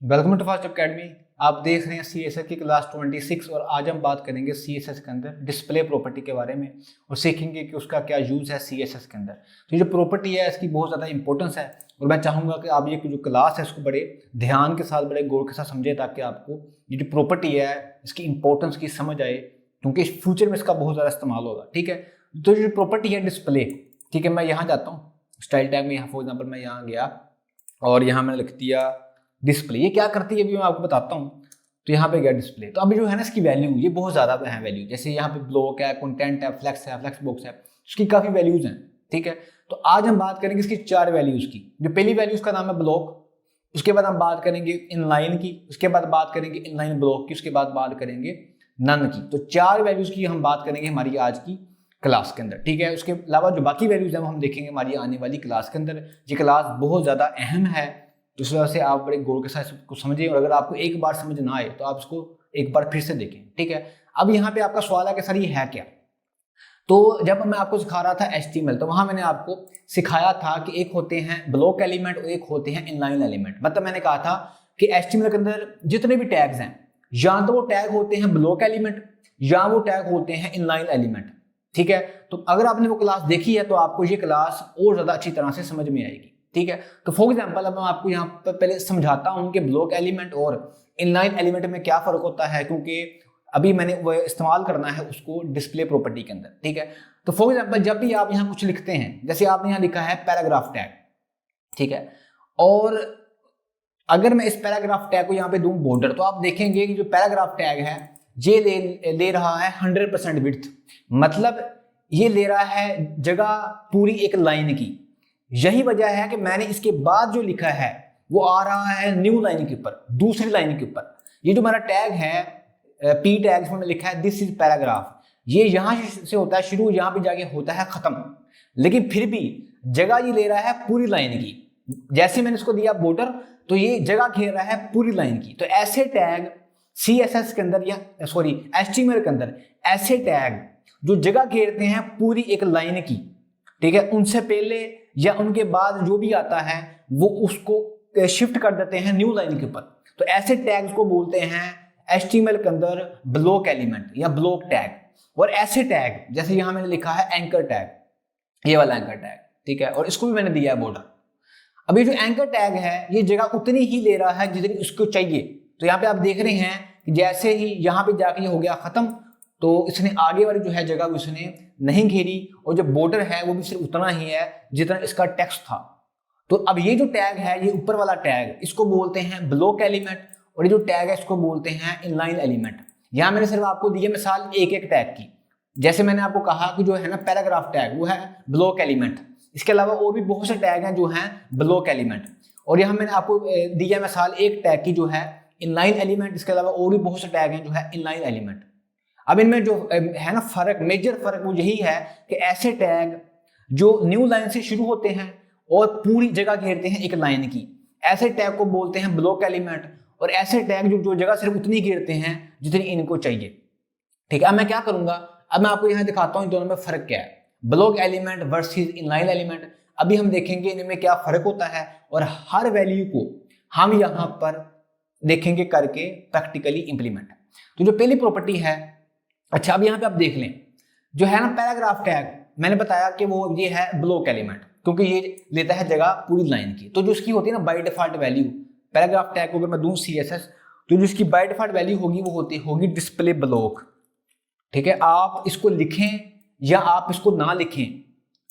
Welcome to fast academy. आप देख रहे हैं CSS की क्लास 26 और आज हम बात करेंगे CSS के अंदर डिस्प्ले प्रॉपर्टी के बारे में और सीखेंगे कि उसका क्या यूज़ है CSS के अंदर। तो ये जो प्रॉपर्टी है इसकी बहुत ज़्यादा इंपॉर्टेंस है और मैं चाहूँगा कि आप ये जो क्लास है इसको बड़े ध्यान के साथ बड़े गौर के साथ समझें ताकि आपको ये जो प्रॉपर्टी है इसकी इंपॉर्टेंस की समझ आए, क्योंकि फ्यूचर में इसका बहुत ज़्यादा इस्तेमाल होगा। ठीक है, तो जो प्रॉपर्टी है डिस्प्ले, ठीक है, मैं यहाँ जाता हूँ स्टाइल टैग में, यहाँ फॉर एग्जाम्पल मैं यहाँ गया और यहाँ मैंने लिख दिया डिस्प्ले। ये क्या करती है अभी मैं आपको बताता हूँ। तो यहाँ पे गया डिस्प्ले, तो अभी जो है ना इसकी वैल्यू ये बहुत ज़्यादा है वैल्यू। जैसे यहाँ पे ब्लॉक है, कंटेंट है, फ्लेक्स बॉक्स है, उसकी काफ़ी वैल्यूज हैं। ठीक है, तो आज हम बात करेंगे इसकी 4 वैल्यूज की। जो पहली वैल्यू उसका नाम है ब्लॉक, उसके बाद हम बात करेंगे इनलाइन की, उसके बाद बात करेंगे इनलाइन ब्लॉक की, उसके बाद बात करेंगे नन की। तो 4 वैल्यूज की हम बात करेंगे हमारी आज की क्लास के अंदर। ठीक है, उसके अलावा जो बाकी वैल्यूज हैं वो हम देखेंगे हमारी आने वाली क्लास के अंदर। ये क्लास बहुत ज़्यादा अहम है, तो इस वजह से आप बड़े गौर के साथ इसको समझें और अगर आपको एक बार समझ ना आए तो आप इसको एक बार फिर से देखें। ठीक है, अब यहाँ पे आपका सवाल है कि सर ये है क्या। तो जब मैं आपको सिखा रहा था HTML तो वहां मैंने आपको सिखाया था कि एक होते हैं ब्लॉक एलिमेंट और एक होते हैं इनलाइन एलिमेंट। मतलब मैंने कहा था कि HTML के अंदर जितने भी टैग्स हैं या तो वो टैग होते हैं ब्लॉक एलिमेंट या वो टैग होते हैं इनलाइन एलिमेंट। ठीक है, तो अगर आपने वो क्लास देखी है तो आपको ये क्लास और ज्यादा अच्छी तरह से समझ में आएगी। ठीक है, तो फॉर एग्जांपल अब मैं आपको यहाँ पर पहले समझाता हूँ कि ब्लॉक एलिमेंट और इनलाइन एलिमेंट में क्या फर्क होता है, क्योंकि अभी मैंने वो इस्तेमाल करना है उसको डिस्प्ले प्रॉपर्टी के अंदर। ठीक है, तो फॉर एग्जांपल जब भी आप यहाँ कुछ लिखते हैं, जैसे आपने यहाँ लिखा है पैराग्राफ टैग, ठीक है, और अगर मैं इस पैराग्राफ टैग को यहाँ पे दूं बॉर्डर, तो आप देखेंगे कि जो पैराग्राफ टैग है ये ले रहा है 100% विड्थ, मतलब ये ले रहा है जगह पूरी एक लाइन की। यही वजह है कि मैंने इसके बाद जो लिखा है वो आ रहा है न्यू लाइन के ऊपर, दूसरी लाइन के ऊपर। ये जो हमारा टैग है P टैग, इसमें लिखा है दिस इज पैराग्राफ, ये यहां से होता है शुरू, यहां पे जाके होता है खत्म, लेकिन फिर भी जगह ये ले रहा है पूरी लाइन की। जैसे मैंने इसको दिया बॉर्डर तो ये जगह घेर रहा है पूरी लाइन की। तो ऐसे टैग CSS के अंदर या सॉरी HTML के अंदर ऐसे टैग जो जगह घेरते हैं पूरी एक लाइन की, ठीक है, उनसे पहले या उनके बाद जो भी आता है वो उसको शिफ्ट कर देते हैं न्यू लाइन के ऊपर। तो ऐसे टैग्स को बोलते हैं HTML के अंदर ब्लॉक एलिमेंट या ब्लॉक टैग। और ऐसे टैग जैसे यहां मैंने लिखा है एंकर टैग, ये वाला एंकर टैग, ठीक है, और इसको भी मैंने दिया है बॉर्डर। अभी जो एंकर टैग है ये जगह उतनी ही ले रहा है जितनी उसको चाहिए। तो यहाँ पे आप देख रहे हैं कि जैसे ही यहाँ पे जाके ये हो गया खत्म, तो इसने आगे वाली जो है जगह वो इसने नहीं घेरी, और जो बॉर्डर है वो भी सिर्फ उतना ही है जितना इसका टेक्स्ट था। तो अब ये जो टैग है, ये ऊपर वाला टैग, इसको बोलते हैं ब्लॉक एलिमेंट, और ये जो टैग है इसको बोलते हैं इनलाइन एलिमेंट। यहां मैंने सिर्फ आपको दी है मिसाल एक एक टैग की। जैसे मैंने आपको कहा कि जो है ना पैराग्राफ टैग वो है ब्लॉक एलिमेंट, इसके अलावा और भी बहुत से टैग हैं जो हैं ब्लॉक एलिमेंट। और यहाँ मैंने आपको दिया मिसाल एक टैग की जो है इनलाइन एलिमेंट, इसके अलावा और भी बहुत से टैग हैं जो है इनलाइन एलिमेंट। अब इनमें जो है ना फर्क, मेजर फर्क वो यही है कि ऐसे टैग जो न्यू लाइन से शुरू होते हैं और पूरी जगह घेरते हैं एक लाइन की, ऐसे टैग को बोलते हैं ब्लॉक एलिमेंट। और ऐसे टैग जो जगह सिर्फ उतनी घेरते हैं जितनी इनको चाहिए। ठीक है, अब मैं क्या करूंगा, अब मैं आपको यहां दिखाता हूं इन दोनों में फर्क क्या है, block element versus inline element. अभी हम देखेंगे इनमें क्या फर्क होता है और हर वैल्यू को हम यहां पर देखेंगे करके प्रैक्टिकली इंप्लीमेंट। तो जो पहली प्रॉपर्टी है, अच्छा अब यहाँ पे आप देख लें जो है ना पैराग्राफ टैग, मैंने बताया कि वो ये है ब्लॉक एलिमेंट क्योंकि ये लेता है जगह पूरी लाइन की। तो जो इसकी होती है ना by default value paragraph tag को अगर मैं दूं CSS, तो जो इसकी बाय डिफॉल्ट वैल्यू होगी वो होगी डिस्प्ले ब्लॉक। ठीक है, आप इसको लिखें या आप इसको ना लिखें,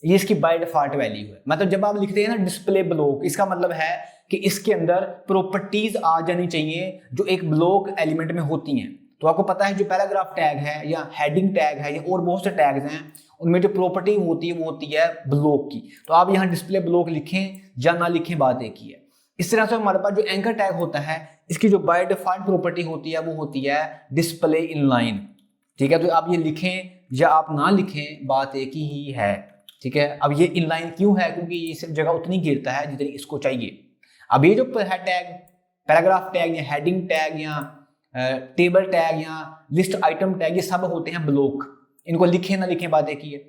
ये इसकी बाय डिफॉल्ट वैल्यू है। मतलब जब आप लिखते हैं ना डिस्प्ले ब्लॉक, इसका मतलब है कि इसके अंदर प्रॉपर्टीज आ जानी चाहिए जो एक ब्लॉक एलिमेंट में होती हैं। तो आपको पता है जो पैराग्राफ टैग है या हेडिंग टैग है या और बहुत से टैग्स हैं, उनमें जो प्रॉपर्टी होती है वो होती है ब्लॉक की। तो आप यहाँ डिस्प्ले ब्लॉक लिखें या ना लिखें, बात एक ही है। इस तरह से हमारे पास जो एंकर टैग होता है इसकी जो बाय डिफॉल्ट प्रॉपर्टी होती है वो होती है डिस्प्ले इनलाइन। ठीक है, तो आप ये लिखें या आप ना लिखें, बात एक ही है। ठीक है, अब ये इनलाइन क्यों है, क्योंकि ये सिर्फ जगह उतनी घेरता है जितनी इसको चाहिए। अब ये जो है टैग पैराग्राफ टैग या हेडिंग टैग या टेबल टैग या लिस्ट आइटम टैग, ये सब होते हैं ब्लॉक, इनको लिखें ना लिखें बात एक ही है।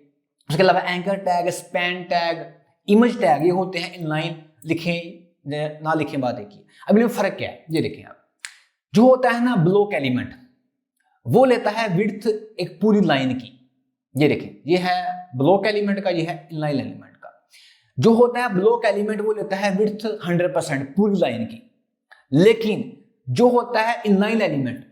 उसके अलावा anchor tag, span tag, image tag, ये होते हैं इनलाइन, लिखें ना लिखें बात एक ही। अब इनमें फर्क क्या है ये देखें आप। जो होता है ना ब्लॉक एलिमेंट, वो लेता है विड्थ एक पूरी लाइन की। ये देखें, ये है ब्लॉक एलिमेंट का, ये है इनलाइन एलिमेंट का। जो होता है ब्लॉक एलिमेंट वो लेता है विड्थ 100% पूरी लाइन की। लेकिन जो होता है इनलाइन एलिमेंट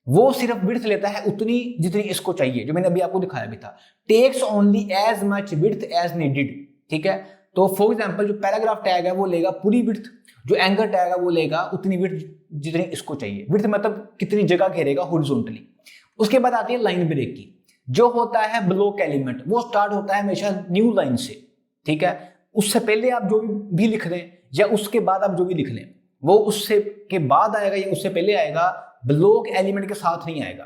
वो सिर्फ विड्थ लेता है उतनी जितनी इसको चाहिए, जो मैंने अभी आपको दिखाया भी था। Takes only as much width as needed, ठीक है। तो फॉर एग्जांपल जो पैराग्राफ टैग है वो लेगा पूरी विड्थ, जो एंकर टैग है वो लेगा उतनी विड्थ जितनी इसको चाहिए। विड्थ मतलब कितनी जगह घेरेगा हॉरिजॉन्टली। उसके बाद आती है लाइन ब्रेक की। जो होता है ब्लॉक एलिमेंट वो स्टार्ट होता है हमेशा न्यू लाइन से, ठीक है। उससे पहले आप जो भी लिख लें या उसके बाद आप जो भी लिख लें वो उससे के बाद आएगा या उससे पहले आएगा, ब्लॉक एलिमेंट के साथ नहीं आएगा।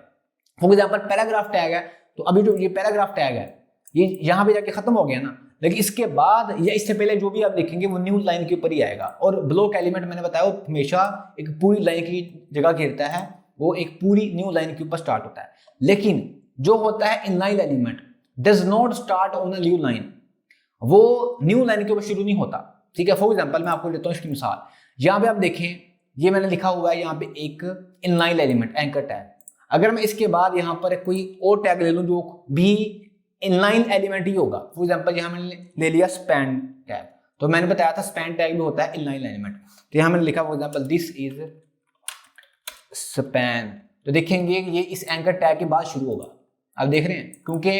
फॉर एग्जाम्पल पैराग्राफ टैग है, तो अभी जो ये पैराग्राफ टैग है ये यहाँ पे जाके खत्म हो गया ना, लेकिन इसके बाद या इससे पहले जो भी आप लिखेंगे वो न्यू लाइन के ऊपर ही आएगा। और ब्लॉक एलिमेंट मैंने बताया वो हमेशा एक पूरी लाइन की जगह घेरता है, वो एक पूरी न्यू लाइन के ऊपर स्टार्ट होता है। लेकिन जो होता है inline element does not start on a new line, वो न्यू लाइन के ऊपर शुरू नहीं होता, ठीक है। फॉर एग्जाम्पल मैं आपको देता हूँ इसकी मिसाल। यहाँ पे आप देखें, ये मैंने लिखा हुआ है यहाँ पे एक इनलाइन एलिमेंट एंकर टैग। अगर मैं इसके बाद यहाँ पर कोई और टैग ले लूँ जो भी इनलाइन एलिमेंट ही होगा, फॉर एग्जाम्पल यहाँ मैंने ले लिया स्पैन टैग, तो मैंने बताया था स्पैन टैग भी होता है इनलाइन एलिमेंट। तो यहाँ मैंने लिखा for example this is span, तो देखेंगे ये इस एंकर टैग के बाद शुरू होगा। आप देख रहे हैं क्योंकि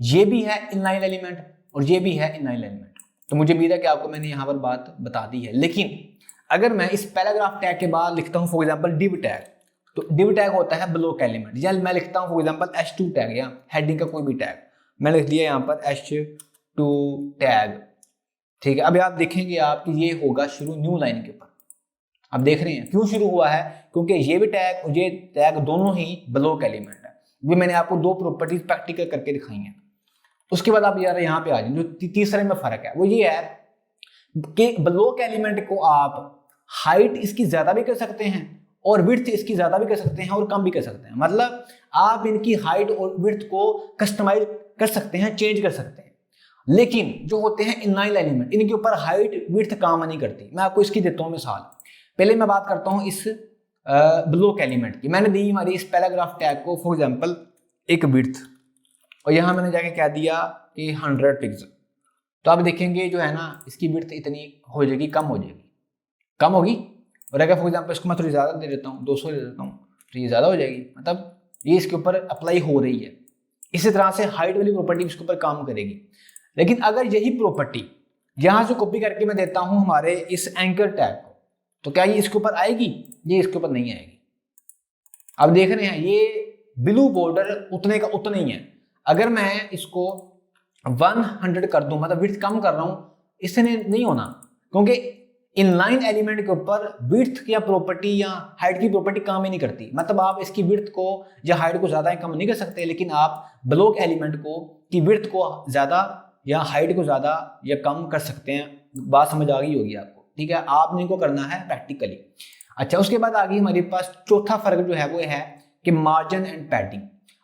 ये भी है इनलाइन एलिमेंट और ये भी है इनलाइन एलिमेंट, तो मुझे उम्मीद है कि आपको मैंने यहाँ पर बात बता दी है। लेकिन अगर मैं इस पैराग्राफ टैग के बाद लिखता हूँ फॉर एग्जांपल डिव टैग, तो डिव टैग होता है ब्लॉक एलिमेंट। या मैं लिखता हूँ फॉर एग्जांपल h2 टैग या हेडिंग का कोई भी टैग, मैंने लिख दिया यहाँ पर h2 टैग, ठीक है। अब आप देखेंगे आप कि ये होगा शुरू न्यू लाइन के ऊपर। आप देख रहे हैं क्यों शुरू हुआ है, क्योंकि ये भी टैग और ये टैग दोनों ही ब्लॉक एलिमेंट है। ये मैंने आपको दो प्रॉपर्टीज प्रैक्टिकल करके दिखाई हैं। उसके बाद आप यार यहाँ पे आ जाए, जो तीसरे में फर्क है वो ये है कि ब्लॉक एलिमेंट को आप हाइट इसकी ज्यादा भी कर सकते हैं और विड्थ इसकी ज्यादा भी कर सकते हैं और कम भी कर सकते हैं। मतलब आप इनकी हाइट और विड्थ को कस्टमाइज कर सकते हैं, चेंज कर सकते हैं। लेकिन जो होते हैं इनलाइन एलिमेंट, इनके ऊपर हाइट विड्थ काम नहीं करती। मैं आपको इसकी देता हूँ मिसाल। पहले मैं बात करता हूँ इस ब्लॉक एलिमेंट की। मैंने दी हमारी इस पैराग्राफ टैग को फॉर एग्जाम्पल एक विड्थ, और यहाँ मैंने जाके क्या दिया कि 100 पिक्सल। तो आप देखेंगे जो है ना इसकी विड्थ इतनी हो जाएगी, कम हो जाएगी, कम होगी। और अगर फॉर एग्जाम्पल इसको मैं थोड़ी ज़्यादा दे देता हूँ, 200 दे देता हूँ, तो ये ज़्यादा हो जाएगी। मतलब ये इसके ऊपर अप्लाई हो रही है। इसी तरह से हाइट वाली प्रॉपर्टी इसके ऊपर काम करेगी। लेकिन अगर यही प्रॉपर्टी यहाँ से कॉपी करके मैं देता हूँ हमारे इस एंकर टैग को, तो क्या ये इसके ऊपर आएगी? ये इसके ऊपर नहीं आएगी। अब देख रहे हैं ये ब्लू बॉर्डर उतने का उतना ही है। अगर मैं इसको 100 कर दूं, मतलब विड्थ कम कर रहा हूं, इससे नहीं होना, क्योंकि इनलाइन एलिमेंट के ऊपर विड्थ या प्रॉपर्टी या हाइट की प्रॉपर्टी काम ही नहीं करती। मतलब आप इसकी विड्थ को या हाइट को ज्यादा कम नहीं कर सकते, लेकिन आप ब्लॉक एलिमेंट को की विड्थ को ज्यादा या हाइट को ज्यादा या कम कर सकते हैं। बात समझ आ गई होगी आपको, ठीक है। आपने इनको करना है प्रैक्टिकली। अच्छा, उसके बाद आ गई हमारे पास चौथा फर्क जो है वो है कि मार्जिन एंड पैडिंग।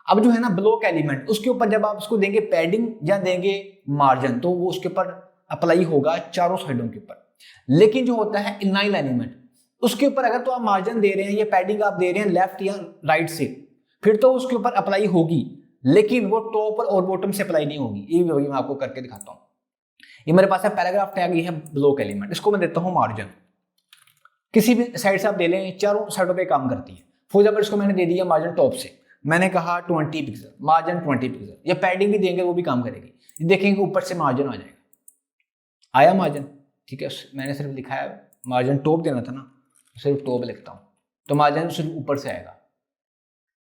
अब जो है ना ब्लॉक एलिमेंट, उसके ऊपर जब आप उसको देंगे पैडिंग या देंगे मार्जिन, तो वो उसके ऊपर अप्लाई होगा चारों साइडों के ऊपर। लेकिन जो होता है इनलाइन एलिमेंट, उसके ऊपर अगर तो आप मार्जिन दे रहे हैं या पैडिंग आप दे रहे हैं लेफ्ट या राइट से, फिर तो उसके ऊपर अप्लाई होगी, लेकिन वो टॉप और बॉटम से अप्लाई नहीं होगी। ये भी होगी, मैं आपको करके दिखाता हूँ। ये मेरे पास है पैराग्राफ टैग, ये है ब्लॉक एलिमेंट, इसको मैं देता हूँ मार्जिन। किसी भी साइड से आप दे लें, चारों साइडों पे काम करती है। फॉर एग्जाम्पल इसको मैंने दे दिया मार्जिन टॉप से, मैंने कहा 20 पिक्सल, मार्जिन 20 पिक्सल। या पैडिंग भी देंगे वो भी काम करेगी। देखेंगे ऊपर से मार्जिन आ जाएगा, आया मार्जिन, ठीक है। मैंने सिर्फ लिखा है मार्जिन टॉप देना था ना, सिर्फ टॉप लिखता हूँ, तो मार्जिन सिर्फ ऊपर से आएगा।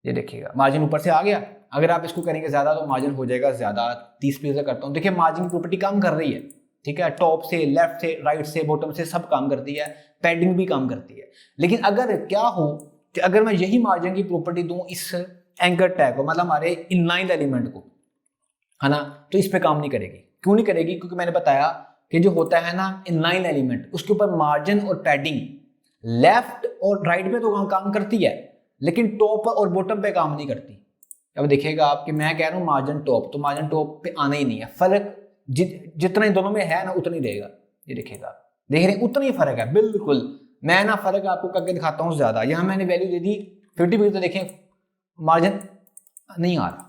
ये देखिएगा मार्जिन ऊपर से आ गया। अगर आप इसको करेंगे ज्यादा तो मार्जिन हो जाएगा ज्यादा, 30 पिक्सल करता हूँ। देखिए मार्जिन की प्रॉपर्टी काम कर रही है, ठीक है। टॉप से, लेफ्ट से, राइट से, बॉटम से सब काम करती है, पैडिंग भी काम करती है। लेकिन अगर क्या हो कि अगर मैं यही मार्जिन की प्रॉपर्टी दूं इस एंकर टैग को, मतलब हमारे इनलाइन एलिमेंट को, है ना, तो इस पे काम नहीं करेगी। क्यों नहीं करेगी? क्योंकि मैंने बताया कि जो होता है ना इनलाइन एलिमेंट, उसके ऊपर मार्जिन और पैडिंग लेफ्ट और राइट पे तो काम करती है, लेकिन टॉप और बॉटम पे काम नहीं करती। अब देखिएगा आप कि मैं कह रहा हूँ मार्जिन टॉप, तो मार्जिन टॉप पे आना ही नहीं है। फर्क जितना इन दोनों में है ना उतना ही रहेगा। ये देखिएगा देख रहे हैं उतना ही फर्क है बिल्कुल। मैं ना फर्क आपको करके दिखाता हूँ ज्यादा। यहाँ मैंने वैल्यू दे दी 50, तो देखें मार्जिन नहीं आ रहा।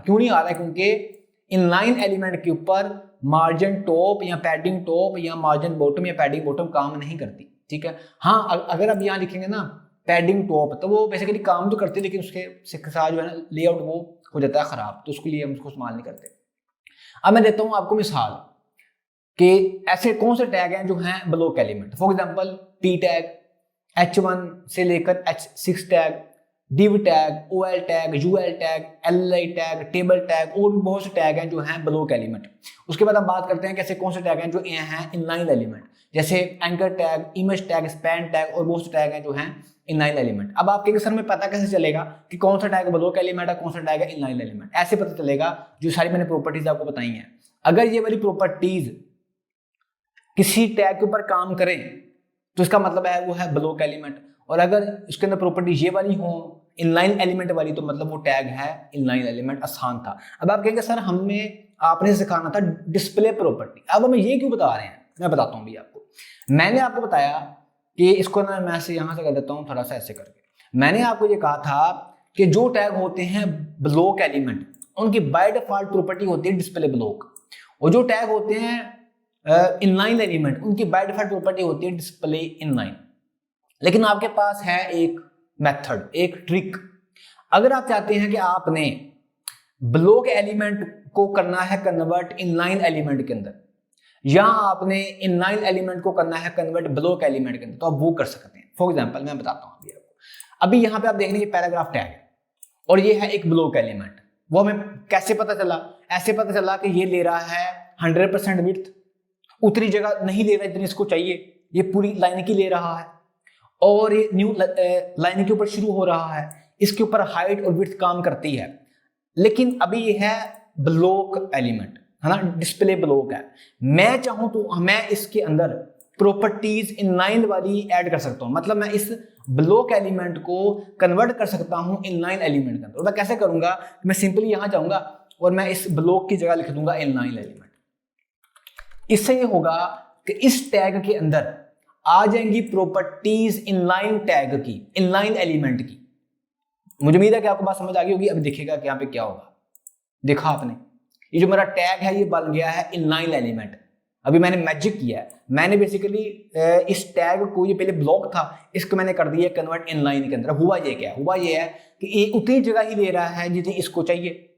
क्यों नहीं आ रहा है? क्योंकि इनलाइन एलिमेंट के ऊपर मार्जिन टॉप या पैडिंग टॉप या मार्जिन बॉटम या पैडिंग बॉटम काम नहीं करती। ठीक है, हाँ अगर आप यहाँ लिखेंगे ना पैडिंग टॉप, तो वो बेसिकली काम तो करती है, लेकिन उसके साथ जो है ना लेआउट वो हो जाता है खराब, तो उसके लिए हम उसको इस्तेमाल नहीं करते। अब मैं देता हूँ आपको मिसाल कि ऐसे कौन से टैग हैं जो हैं block element. For example T tag, H1 से लेकर H6 tag, div tag, OL tag, UL tag, LI tag, table tag, और भी बहुत से टैग हैं जो हैं ब्लॉक एलिमेंट। उसके बाद हम बात करते हैं कैसे कौन से टैग हैं जो हैं इनलाइन एलिमेंट, जैसे anchor tag, image tag, span tag, और बहुत से टैग हैं जो हैं इनलाइन एलिमेंट। अब आपके सर में पता कैसे चलेगा कि कौन सा टैग ब्लॉक एलिमेंट है, कौन सा टैग है इनलाइन एलिमेंट? ऐसे पता चलेगा जो सारी मैंने प्रॉपर्टीज आपको बताई हैं। अगर ये वाली प्रॉपर्टीज किसी टैग के ऊपर काम करें तो इसका मतलब है वो है ब्लॉक एलिमेंट, और अगर इसके अंदर प्रॉपर्टी ये वाली हो इनलाइन एलिमेंट वाली, तो मतलब वो टैग है इनलाइन एलिमेंट। आसान था। अब आप कहेंगे सर हमें आपने सिखाना था डिस्प्ले प्रॉपर्टी, अब हमें ये क्यों बता रहे हैं? मैं बताता हूँ भी आपको। मैंने आपको बताया कि इसको ना मैं से यहां से कर देता हूँ थोड़ा सा ऐसे करके। मैंने आपको ये कहा था कि जो टैग होते हैं ब्लॉक एलिमेंट उनकी बाय डिफॉल्ट प्रॉपर्टी होती है डिस्प्ले ब्लॉक, और जो टैग होते हैं इनलाइन एलिमेंट उनकी बाय डिफॉल्ट प्रॉपर्टी होती है डिस्प्ले इनलाइन। लेकिन आपके पास है एक मेथड, एक ट्रिक। अगर आप चाहते हैं कि आपने ब्लॉक एलिमेंट को करना है कन्वर्ट इनलाइन एलिमेंट के अंदर, या आपने इनलाइन एलिमेंट को करना है कन्वर्ट ब्लॉक एलिमेंट के अंदर, तो आप वो कर सकते हैं। फॉर एग्जांपल मैं बताता हूं अभी आपको। अभी यहां पे आप देख रहे हैं पैराग्राफ टैग है और ये है एक ब्लॉक एलिमेंट। वो हमें कैसे पता चला? ऐसे पता चला कि ये ले रहा है 100% विड्थ, उतनी जगह नहीं ले रहा जितनी इसको चाहिए, ये पूरी लाइन की ले रहा है, और ये न्यू लाइन के ऊपर शुरू हो रहा है, इसके ऊपर हाइट और विड्थ काम करती है। लेकिन अभी ये है ब्लॉक एलिमेंट, है ना, डिस्प्ले ब्लॉक है। मैं चाहूं तो मैं इसके अंदर प्रॉपर्टीज इनलाइन वाली ऐड कर सकता हूं, मतलब मैं इस ब्लॉक एलिमेंट को कन्वर्ट कर सकता हूं इनलाइन एलिमेंट के अंदर। मैं कैसे करूंगा? मैं सिंपली यहां जाऊंगा और मैं इस ब्लॉक की जगह लिख दूंगा इनलाइन एलिमेंट। इससे ये होगा कि इस टैग के अंदर आ जाएंगी प्रॉपर्टीज इनलाइन टैग की, इनलाइन एलिमेंट की। मुझे उम्मीद है कि आपको बात समझ आ गई होगी। अभी देखिएगा कि यहाँ पे क्या होगा। देखा आपने, ये जो मेरा टैग है ये बन गया है इनलाइन एलिमेंट। अभी मैंने मैजिक किया है, मैंने बेसिकली इस टैग को, ये पहले ब्लॉक था, इसको मैंने कर दिया कन्वर्ट इनलाइन के अंदर। हुआ ये क्या? हुआ ये है कि ये उतनी जगह ही ले रहा है जितनी इसको चाहिए,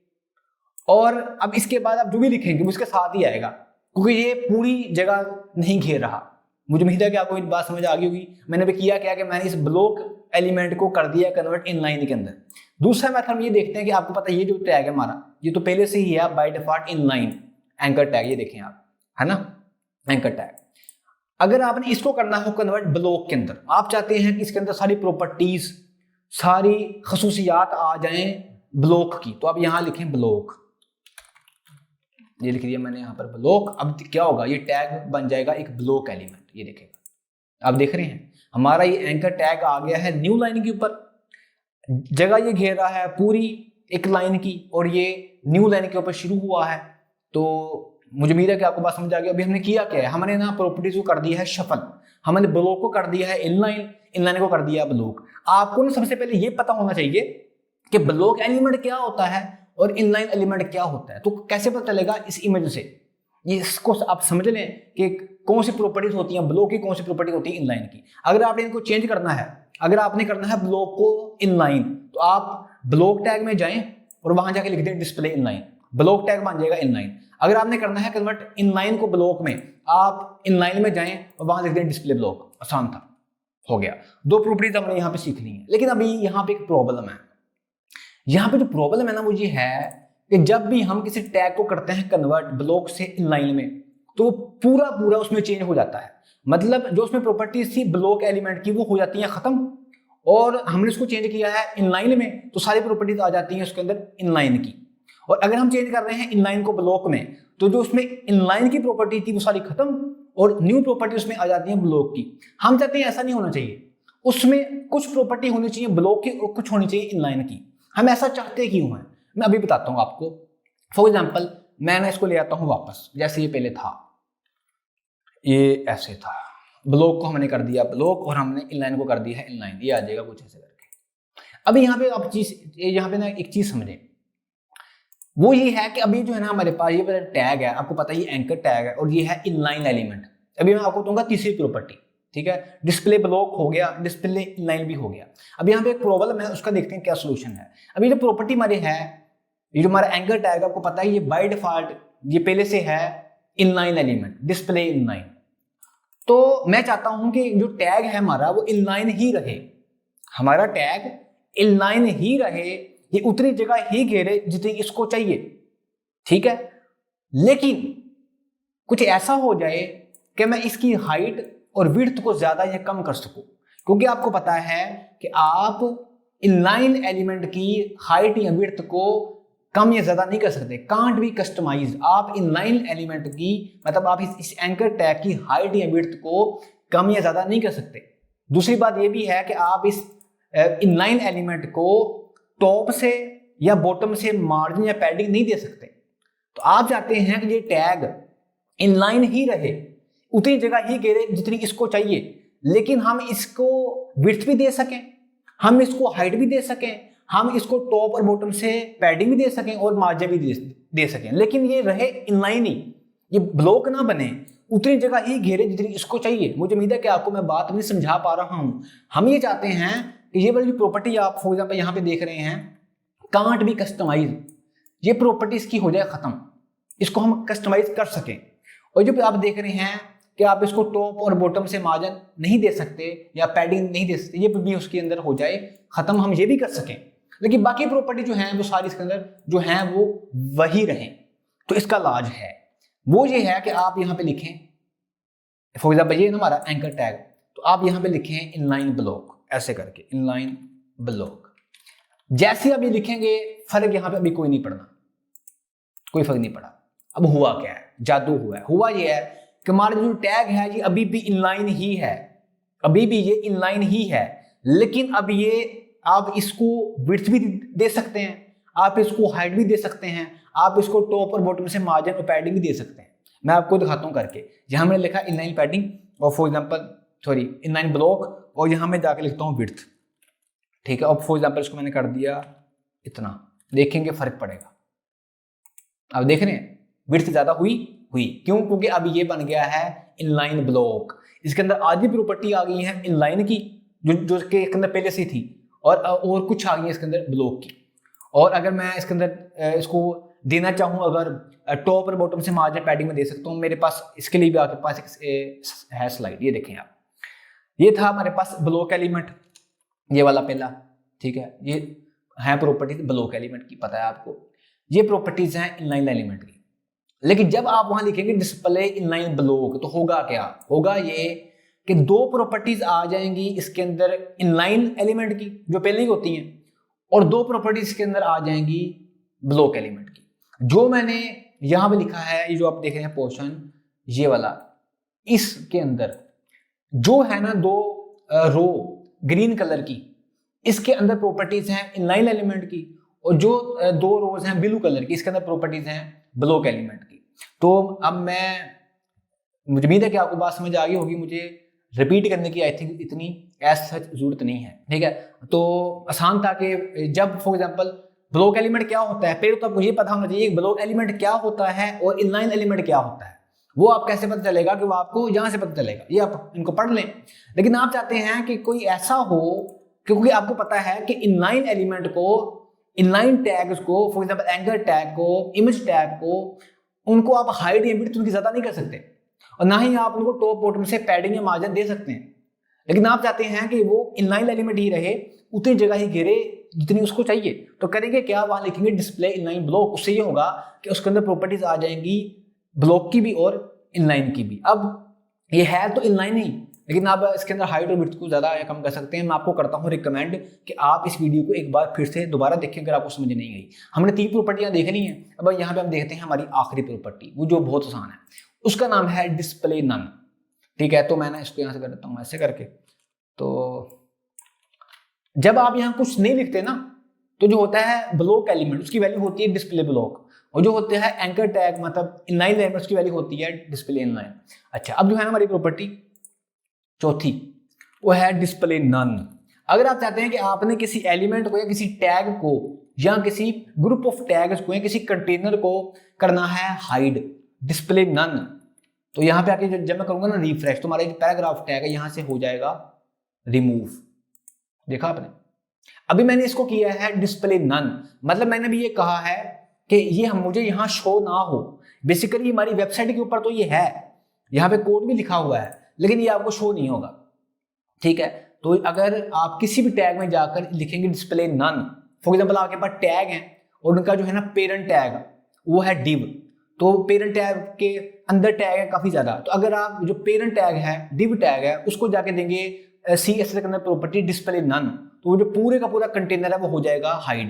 और अब इसके बाद आप जो भी लिखेंगे वो इसके साथ ही आएगा, क्योंकि ये पूरी जगह नहीं घेर रहा। मुझे उम्मीद है कि आपको एक बात समझ आ गई होगी। मैंने भी किया क्या कि मैंने इस ब्लॉक एलिमेंट को कर दिया कन्वर्ट इनलाइन के अंदर। दूसरा मेथड हम ये देखते हैं कि आपको पता है ये जो टैग है हमारा, ये तो पहले से ही है by default inline anchor tag, ये देखें आप, है ना, एंकर टैग। अगर आपने इसको करना हो कन्वर्ट ब्लॉक के अंदर, आप चाहते हैं कि इसके अंदर सारी प्रॉपर्टीज, सारी खसूसियात आ जाएं ब्लॉक की, तो आप यहां लिखें ब्लॉक, ये लिख दिया मैंने यहाँ पर ब्लॉक। अब क्या होगा? ये टैग बन जाएगा एक ब्लॉक एलिमेंट। ये देखेगा, आप देख रहे हैं हमारा ये एंकर टैग आ गया है न्यू लाइन के ऊपर, जगह ये घेर रहा है पूरी एक लाइन की, और ये न्यू लाइन के ऊपर शुरू हुआ है। तो मुझे उम्मीद है कि आपको बात समझ आ गई। अभी हमने किया क्या है? हमने ना प्रॉपर्टीज को कर दिया है शफल, हमने ब्लॉक को कर दिया है इनलाइन, इनलाइन को कर दिया ब्लॉक। आपको ना सबसे पहले ये पता होना चाहिए कि ब्लॉक एलिमेंट क्या होता है और इनलाइन एलिमेंट क्या होता है। तो कैसे पता चलेगा? इस इमेज से। ये इसको आप समझ लें कि कौन सी प्रॉपर्टीज होती हैं ब्लॉक की, कौन सी प्रॉपर्टी होती है इनलाइन की। अगर आपने इनको चेंज करना है, अगर आपने करना है ब्लॉक को इनलाइन, तो आप ब्लॉक टैग में जाएं और वहां जाके लिख दें डिस्प्ले इनलाइन, ब्लॉक टैग बन जाएगा इनलाइन। अगर आपने करना है कन्वर्ट इनलाइन को ब्लॉक में, आप इनलाइन में जाएं और वहां लिख दें डिस्प्ले ब्लॉक। आसान था, हो गया। दो प्रॉपर्टीज हमने यहाँ पे सीखनी है। लेकिन अभी यहाँ पे एक प्रॉब्लम है। यहाँ पे जो प्रॉब्लम है ना वो ये है कि जब भी हम किसी टैग को करते हैं कन्वर्ट ब्लॉक से इनलाइन में, तो पूरा पूरा उसमें चेंज हो जाता है। मतलब जो उसमें प्रॉपर्टीज थी ब्लॉक एलिमेंट की वो हो जाती हैं खत्म, और हमने उसको चेंज किया है इनलाइन में, तो सारी प्रॉपर्टीज आ जाती हैं उसके अंदर इनलाइन की। और अगर हम चेंज कर रहे हैं इनलाइन को ब्लॉक में, तो जो उसमें इनलाइन की प्रॉपर्टी थी वो सारी खत्म, और न्यू प्रॉपर्टी उसमें आ जाती है ब्लॉक की। हम चाहते हैं ऐसा नहीं होना चाहिए, उसमें कुछ प्रॉपर्टी होनी चाहिए ब्लॉक की और कुछ होनी चाहिए इनलाइन की। हम ऐसा चाहते क्यों हैं? मैं अभी बताता हूं आपको। फॉर एग्जाम्पल मैं ना इसको ले आता हूं वापस, जैसे ये पहले था, ये ऐसे था, ब्लॉक को हमने कर दिया ब्लॉक और हमने इनलाइन को कर दिया है इनलाइन, ये आ जाएगा कुछ ऐसे करके। अभी यहाँ पे आप यहाँ पे ना एक चीज समझें, वो ये है कि अभी जो है ना हमारे पास ये टैग है, आपको पता है ये एंकर टैग है और ये है इनलाइन एलिमेंट। अभी मैं आपको दूंगा तीसरी प्रॉपर्टी, ठीक है, डिस्प्ले ब्लॉक हो गया, डिस्प्ले इनलाइन भी हो गया। अब यहाँ पे एक प्रॉब्लम है, उसका देखते हैं क्या सोल्यूशन है। अभी जो प्रॉपर्टी हमारी है, ये जो हमारा एंकर टैग है, आपको पता है ये बाय डिफॉल्ट ये पहले से है इनलाइन एलिमेंट, डिस्प्ले इनलाइन। तो मैं चाहता हूं कि जो टैग है हमारा वो इनलाइन ही रहे, हमारा टैग इनलाइन ही रहे, ये उतनी जगह ही घेरे जितनी इसको चाहिए, ठीक है। लेकिन कुछ ऐसा हो जाए कि मैं इसकी हाइट और विड्थ को ज्यादा या कम कर सकूं, क्योंकि आपको पता है कि आप इनलाइन एलिमेंट की हाइट या विड्थ को कम या ज्यादा नहीं कर सकते, कांट बी कस्टमाइज। आप इनलाइन एलिमेंट की मतलब आप इस एंकर टैग की हाइट या विड्थ को कम या ज्यादा नहीं कर सकते। दूसरी बात ये भी है कि आप इस इनलाइन एलिमेंट को टॉप से या बॉटम से मार्जिन या पैडिंग नहीं दे सकते। तो आप चाहते हैं कि ये टैग इनलाइन ही रहे, उतनी जगह ही घेरे जितनी इसको चाहिए, लेकिन हम इसको विड्थ भी दे सकें, हम इसको हाइट भी दे सकें, हम इसको टॉप और बॉटम से पैडिंग भी दे सकें और मार्जिन भी दे सकें, लेकिन ये रहे इनलाइन ही, ये ब्लॉक ना बने, उतनी जगह ही घेरे जितनी इसको चाहिए। मुझे उम्मीद है कि आपको मैं बात नहीं समझा पा रहा हूं। हम ये चाहते हैं कि ये वाली प्रॉपर्टी आप फॉर एग्जाम्पल यहाँ पे देख रहे हैं, कांट बी कस्टमाइज, ये प्रॉपर्टी इसकी हो जाए खत्म, इसको हम कस्टमाइज कर सकें। और जो आप देख रहे हैं कि आप इसको टॉप और बॉटम से मार्जिन नहीं दे सकते या पैडिंग नहीं दे सकते, ये भी उसके अंदर हो जाए खत्म, हम ये भी कर सकें। लेकिन बाकी प्रॉपर्टी जो है वो सारी इसके अंदर जो है वो वही रहें। तो इसका इलाज है वो ये है कि आप यहाँ पे लिखें, फॉर एग्जाम्पल ये ना हमारा एंकर टैग, तो आप यहाँ पे लिखें इनलाइन ब्लॉक, ऐसे करके इनलाइन ब्लॉक। जैसे आप ये लिखेंगे फर्क यहाँ पे अभी कोई नहीं पड़ना, कोई फर्क नहीं पड़ा। अब हुआ क्या है, जादू हुआ है। हुआ ये है कि हमारा जो टैग है ये अभी भी इनलाइन ही है, अभी भी ये इनलाइन ही है, लेकिन अब ये आप इसको विड्थ भी दे सकते हैं, आप इसको हाइट भी दे सकते हैं, आप इसको टॉप और बॉटम से मार्जिन और पैडिंग भी दे सकते हैं। मैं आपको दिखाता हूं करके। यहां मैंने लिखा इनलाइन पैडिंग और फॉर एग्जांपल इनलाइन ब्लॉक, और यहां मैं जाके लिखता हूं विड्थ, ठीक है। और फॉर एग्जांपल इसको मैंने कर दिया इतना, देखेंगे फर्क पड़ेगा। अब देख रहे हैं विड्थ ज्यादा हुई, क्यों? क्योंकि अब ये बन गया है इनलाइन ब्लॉक। इसके अंदर आधी प्रॉपर्टी आ गई है इनलाइन की जो के अंदर पहले से थी, और कुछ आ गई है इसके अंदर ब्लॉक की। और अगर मैं इसके अंदर इसको देना चाहूँ, अगर टॉप और बॉटम से मार्जिन पैडिंग में दे सकता हूँ, मेरे पास इसके लिए भी आपके पास है स्लाइड, ये देखें आप। ये था हमारे पास ब्लॉक एलिमेंट, ये वाला पहला, ठीक है। ये है प्रॉपर्टीज ब्लॉक एलिमेंट की, पता है आपको। ये प्रॉपर्टीज हैं इनलाइन एलिमेंट की। लेकिन जब आप वहां लिखेंगे डिस्प्ले इनलाइन ब्लॉक, तो होगा क्या? होगा ये कि दो प्रॉपर्टीज आ जाएंगी इसके अंदर इनलाइन एलिमेंट की जो पहले ही होती हैं, और दो प्रॉपर्टीज इसके अंदर आ जाएंगी ब्लॉक एलिमेंट की। जो मैंने यहां पे लिखा है, ये जो आप देख रहे हैं पोर्शन, ये वाला, इसके अंदर जो है ना दो रो ग्रीन कलर की, इसके अंदर प्रॉपर्टीज हैं इनलाइन एलिमेंट की, और जो दो रोज हैं ब्लू कलर की, इसके अंदर प्रॉपर्टीज हैं ब्लॉक एलिमेंट की। तो अब मुझे उम्मीद है कि आपको बात समझ आ गई होगी, मुझे रिपीट करने की आई थिंक इतनी एज सच जरूरत नहीं है, ठीक है। तो आसान था कि जब फॉर एग्जांपल ब्लॉक एलिमेंट क्या होता है, पहले तो आपको ये पता होना चाहिए ब्लॉक एलिमेंट क्या होता है और इनलाइन एलिमेंट क्या होता है। वो आप कैसे पता चलेगा कि वो आपको यहां से पता चलेगा, ये आप इनको पढ़ लें। लेकिन आप चाहते हैं कि कोई ऐसा हो, क्योंकि आपको पता है कि इनलाइन एलिमेंट को, इनलाइन टैग्स को, फॉर एग्जांपल एंकर टैग को, इमेज टैग को, उनको आप हाइट या विड्थ उनकी ज्यादा नहीं कर सकते, और ना ही आप उनको टॉप बॉटम से पैडिंग या मार्जिन दे सकते हैं। लेकिन आप चाहते हैं कि वो इनलाइन एलिमेंट ही रहे, उतनी जगह ही घेरे जितनी उसको चाहिए। तो करेंगे क्या, वहां लिखेंगे डिस्प्ले इनलाइन ब्लॉक। उससे ये होगा कि उसके अंदर प्रॉपर्टीज आ जाएंगी ब्लॉक की भी और इनलाइन की भी। अब ये है तो इनलाइन ही, लेकिन आप इसके अंदर हाइट और विड्थ को ज्यादा या कम कर सकते हैं। मैं आपको करता हूं रिकमेंड कि आप इस वीडियो को एक बार फिर से दोबारा देखें अगर आपको समझ नहीं आई। हमने 3 प्रॉपर्टियां देख ली हैं, अब यहाँ पे हम देखते हैं हमारी आखिरी प्रॉपर्टी, वो जो बहुत आसान है, उसका नाम है डिस्प्ले नन, ठीक है। तो मैं ना इसको यहाँ से कर देता हूँ ऐसे करके। तो जब आप यहाँ कुछ नहीं लिखते ना, तो जो होता है ब्लॉक एलिमेंट उसकी वैल्यू होती है डिस्प्ले ब्लॉक, और जो होते हैं एंकर टैग मतलब इनलाइन एलिमेंट की वैल्यू होती है डिस्प्ले इनलाइन। अच्छा, अब जो है हमारी प्रॉपर्टी, चौथी वो है डिस्प्ले नन। अगर आप चाहते हैं कि आपने किसी एलिमेंट को या किसी टैग को या किसी ग्रुप ऑफ टैग्स को या किसी कंटेनर को करना है हाइड, डिस्प्ले नन, तो यहां पे आके जब मैं करूंगा ना रिफ्रेश, तो हमारा जो पैराग्राफ टैग है यहां से हो जाएगा रिमूव। देखा आपने, अभी मैंने इसको किया है डिस्प्ले नन, मतलब मैंने भी ये कहा है कि ये मुझे यहां शो ना हो। बेसिकली हमारी वेबसाइट के ऊपर तो ये है, यहाँ पे कोड भी लिखा हुआ है, लेकिन ये आपको शो नहीं होगा। ठीक है, तो अगर आप किसी भी टैग में जाकर लिखेंगे डिस्प्ले नन, फॉर एग्जांपल आपके पास टैग है और उनका जो है ना पेरेंट टैग वो है डिव, तो पेरेंट टैग के अंदर टैग है काफी ज्यादा, तो अगर आप जो पेरेंट टैग है डिव टैग है उसको जाके देंगे CSS के अंदर प्रॉपर्टी डिस्प्ले नन, तो वो जो पूरे का पूरा कंटेनर है वो हो जाएगा हाइड।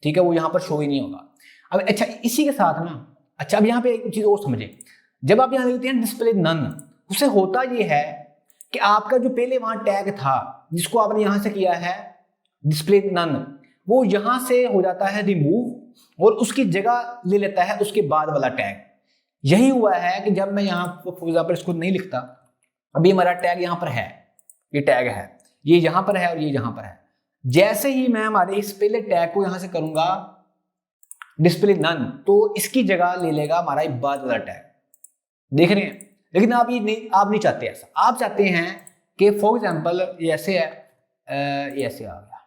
ठीक है, वो यहाँ पर शो ही नहीं होगा। अब अच्छा इसी के साथ ना, अच्छा अब यहाँ पे एक चीज और समझे, जब आप यहाँ लिखते हैं डिस्प्ले नन, उससे होता ये है कि आपका जो पहले वहां टैग था जिसको आपने यहां से किया है डिस्प्ले नन, वो यहां से हो जाता है रिमूव और उसकी जगह ले लेता है उसके बाद वाला टैग। यही हुआ है कि जब मैं यहाँ फॉर एग्जाम्पल इसको नहीं लिखता, अभी हमारा टैग यहाँ पर है, ये टैग है, ये यहां पर है और ये यहां पर है, जैसे ही मैं हमारे इस पहले टैग को यहां से करूंगा डिस्प्ले नन, तो इसकी जगह ले लेगा हमारा बाद वाला टैग। देख रहे हैं, लेकिन आप नहीं चाहते ऐसा, आप चाहते हैं कि फॉर एग्जाम्पल ये ऐसे है, ये ऐसे आ गया,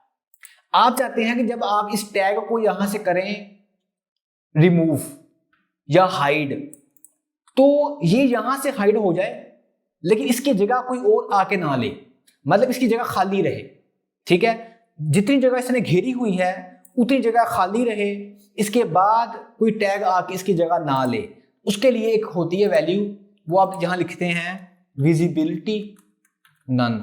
आप चाहते हैं कि जब आप इस टैग को यहां से करें रिमूव या हाइड, तो ये यहां से हाइड हो जाए लेकिन इसकी जगह कोई और आके ना ले, मतलब इसकी जगह खाली रहे। ठीक है, जितनी जगह इसने घेरी हुई है उतनी जगह खाली रहे, इसके बाद कोई टैग आके इसकी जगह ना ले। उसके लिए एक होती है वैल्यू, वो आप यहां लिखते हैं visibility none,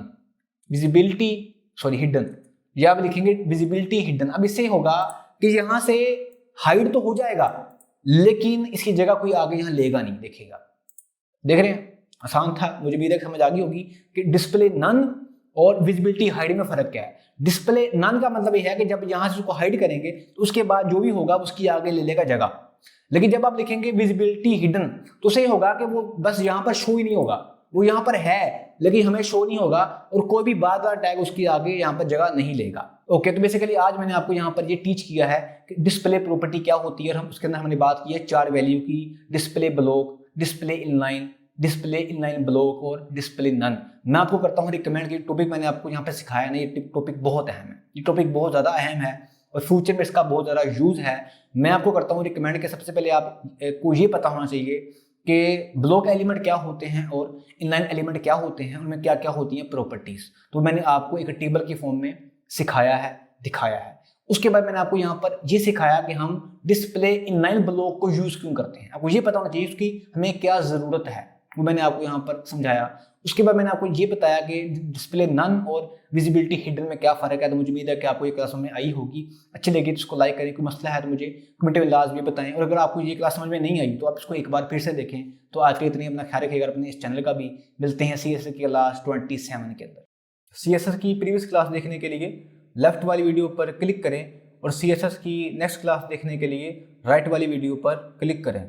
visibility sorry hidden, या आप लिखेंगे विजिबिलिटी हिडन। अब इससे होगा कि यहां से हाइड तो हो जाएगा लेकिन इसकी जगह कोई आगे यहां लेगा नहीं, देखेगा। देख रहे हैं, आसान था, मुझे भी तक समझ आ गई होगी कि डिस्प्ले नन और विजिबिलिटी हाइड में फर्क क्या है। डिस्प्ले नन का मतलब यह है कि जब यहां से उसको हाइड करेंगे तो उसके बाद जो भी होगा उसकी आगे ले लेगा जगह, लेकिन जब आप लिखेंगे विजिबिलिटी हिडन तो सही होगा कि वो बस यहां पर शो ही नहीं होगा, वो यहां पर है लेकिन हमें शो नहीं होगा और कोई भी बाद वाला टैग उसकी आगे यहां पर जगह नहीं लेगा। ओके, तो बेसिकली आज मैंने आपको यहां पर ये टीच किया है कि डिस्प्ले प्रॉपर्टी क्या होती है, और हम उसके अंदर हमने बात की है 4 वैल्यू की, display block, display inline, display inline block और डिस्प्ले नन। मैं आपको करता हूँ रिकमेंड कि टॉपिक मैंने आपको यहाँ पे सिखाया ना, ये टॉपिक बहुत अहम है, ये टॉपिक बहुत ज़्यादा अहम है और फ्यूचर में इसका बहुत ज़्यादा यूज़ है। मैं आपको करता हूँ रिकमेंड कि सबसे पहले आपको ये पता होना चाहिए कि ब्लॉक एलिमेंट क्या होते हैं और इनलाइन एलिमेंट क्या होते हैं, उनमें क्या क्या होती हैं प्रॉपर्टीज़। तो मैंने आपको एक टेबल की फॉर्म में सिखाया है, दिखाया है। उसके बाद मैंने आपको यहाँ पर ये सिखाया कि हम डिस्प्ले इनलाइन ब्लॉक को यूज़ क्यों करते हैं, आपको ये पता होना चाहिए उसकी हमें क्या ज़रूरत है, वो मैंने आपको यहाँ पर समझाया। उसके बाद मैंने आपको ये बताया कि डिस्प्ले नन और विजिबिलिटी हिडन में क्या फ़र्क है। तो मुझे उम्मीद है कि आपको ये क्लास समझ में आई होगी। अच्छी लगी तो इसको लाइक करें, कोई मसला है तो मुझे कमेंट में लाजमी बताएं, और अगर आपको ये क्लास समझ में नहीं आई तो आप इसको एक बार फिर से देखें। तो आज के इतनी अपना ख्याल रखिएगा, अपने इस चैनल का भी। मिलते हैं CSS की क्लास 27 के अंदर। CSS की प्रीवियस क्लास देखने के लिए लेफ्ट वाली वीडियो पर क्लिक करें और CSS की नेक्स्ट क्लास देखने के लिए राइट वाली वीडियो पर क्लिक करें।